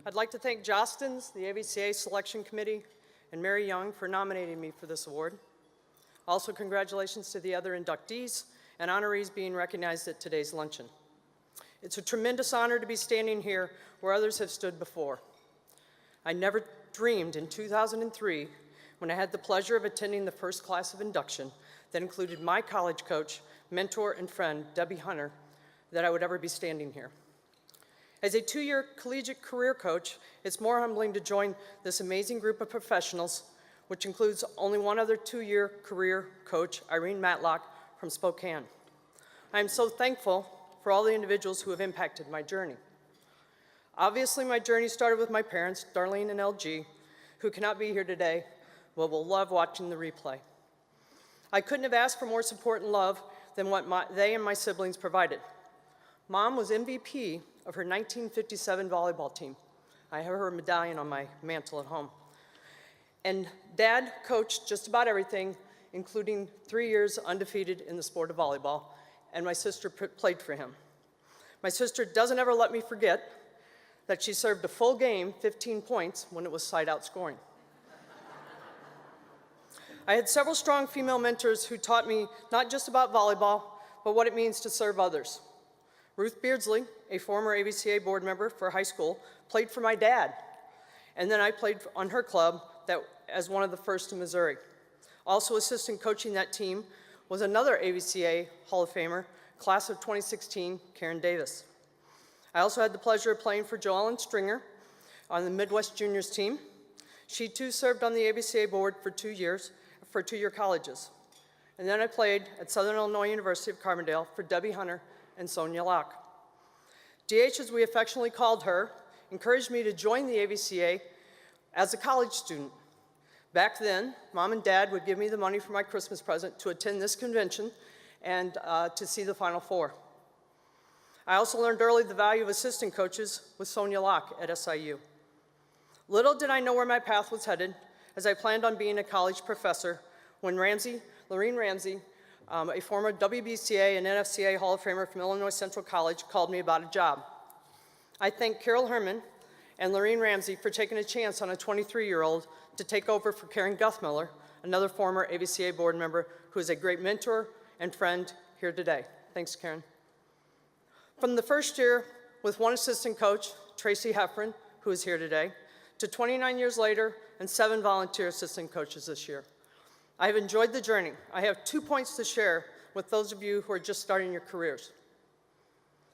I'd like to thank Jostens, the AVCA Selection Committee, and Mary Young for nominating me for this award. Also, congratulations to the other inductees and honorees being recognized at today's luncheon. It's a tremendous honor to be standing here where others have stood before. I never dreamed in 2003, when I had the pleasure of attending the first class of induction that included my college coach, mentor, and friend, Debbie Hunter, that I would ever be standing here. As a 2-year collegiate career coach, it's more humbling to join this amazing group of professionals, which includes only one other 2-year career coach, Irene Matlock from Spokane. I am so thankful for all the individuals who have impacted my journey. Obviously, my journey started with my parents, Darlene and LG, who cannot be here today, but will love watching the replay. I couldn't have asked for more support and love than what they and my siblings provided. Mom was MVP of her 1957 volleyball team. I have her medallion on my mantle at home. And Dad coached just about everything, including 3 years undefeated in the sport of volleyball, and my sister played for him. My sister doesn't ever let me forget that she served a full game, 15 points, when it was side-out scoring. I had several strong female mentors who taught me not just about volleyball, but what it means to serve others. Ruth Beardsley, a former AVCA board member for high school, played for my dad. And then I played on her club as one of the first in Missouri. Also assistant coaching that team was another AVCA Hall of Famer, class of 2016, Karen Davis. I also had the pleasure of playing for Joellen Stringer on the Midwest Juniors team. She too served on the AVCA board for 2 years, for 2-year colleges. And then I played at Southern Illinois University of Carbondale for Debbie Hunter and Sonia Locke. DH, as we affectionately called her, encouraged me to join the AVCA as a college student. Back then, Mom and Dad would give me the money for my Christmas present to attend this convention and to see the Final Four. I also learned early the value of assistant coaches with Sonia Locke at SIU. Little did I know where my path was headed, as I planned on being a college professor when Lorene Ramsey, a former WBCA and NFCA Hall of Famer from Illinois Central College, called me about a job. I thank Carol Herman and Lorene Ramsey for taking a chance on a 23-year-old to take over for Karen Guthmiller, another former AVCA board member who is a great mentor and friend here today. Thanks, Karen. From the first year with one assistant coach, Tracy Heffron, who is here today, to 29 years later and 7 volunteer assistant coaches this year. I have enjoyed the journey. I have 2 points to share with those of you who are just starting your careers.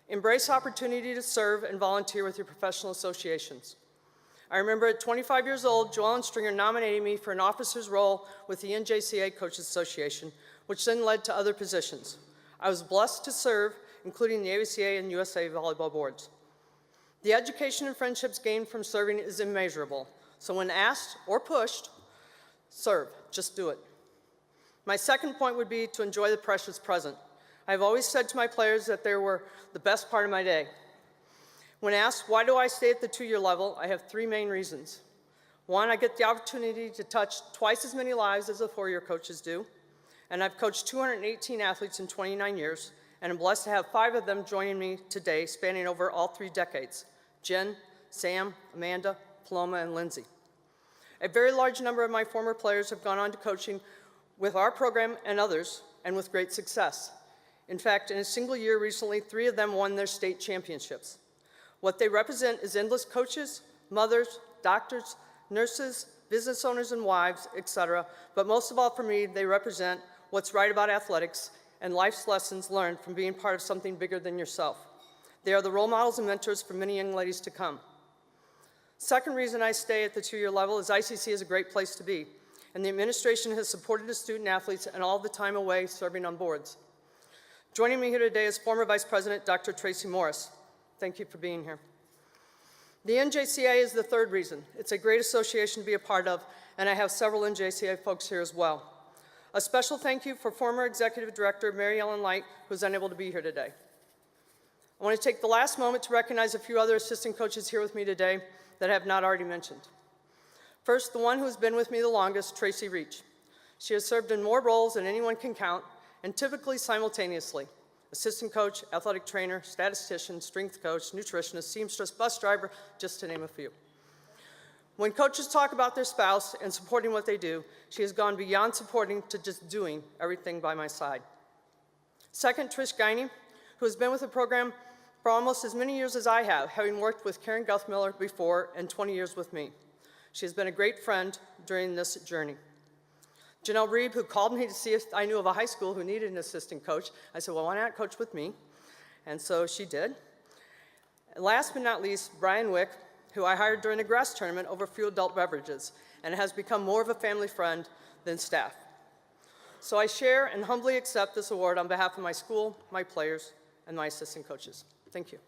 Embrace opportunity to serve and volunteer with your professional associations. I remember at 25 years old, Joellen Stringer nominated me for an officer's role with the NJCA Coaches Association, which then led to other positions. I was blessed to serve, including the AVCA and USA volleyball boards. The education and friendships gained from serving is immeasurable. So when asked or pushed, serve, just do it. My second point would be to enjoy the precious present. I've always said to my players that they were the best part of my day. When asked, why do I stay at the 2-year level, I have 3 main reasons. 1, I get the opportunity to touch twice as many lives as the 4-year coaches do, and I've coached 218 athletes in 29 years, and I'm blessed to have 5 of them joining me today, spanning over all 3 decades: Jen, Sam, Amanda, Paloma, and Lindsay. A very large number of my former players have gone on to coaching with our program and others, and with great success. In fact, in a single year recently, 3 of them won their state championships. What they represent is endless coaches, mothers, doctors, nurses, business owners and wives, etc. But most of all for me, they represent what's right about athletics and life's lessons learned from being part of something bigger than yourself. They are the role models and mentors for many young ladies to come. Second reason I stay at the 2-year level is ICC is a great place to be, and the administration has supported the student athletes and all the time away serving on boards. Joining me here today is former Vice President Dr. Tracey Morris. Thank you for being here. The NJCA is the third reason. It's a great association to be a part of, and I have several NJCA folks here as well. A special thank you for former Executive Director Mary Ellen Light, who's unable to be here today. I want to take the last moment to recognize a few other assistant coaches here with me today that I have not already mentioned. First, the one who has been with me the longest, Tracy Reach. She has served in more roles than anyone can count, and typically simultaneously. assistant coach, athletic trainer, statistician, strength coach, nutritionist, seamstress, bus driver, just to name a few. When coaches talk about their spouse and supporting what they do, she has gone beyond supporting to just doing everything by my side. Second, Trish Guiney, who has been with the program for almost as many years as I have, having worked with Karen Guthmiller before and 20 years with me. She has been a great friend during this journey. Janelle Reeb, who called me to see if I knew of a high school who needed an assistant coach. I said, well, why not coach with me? And so she did. And last but not least, Brian Wick, who I hired during the grass tournament over few adult beverages, and has become more of a family friend than staff. So I share and humbly accept this award on behalf of my school, my players, and my assistant coaches. Thank you.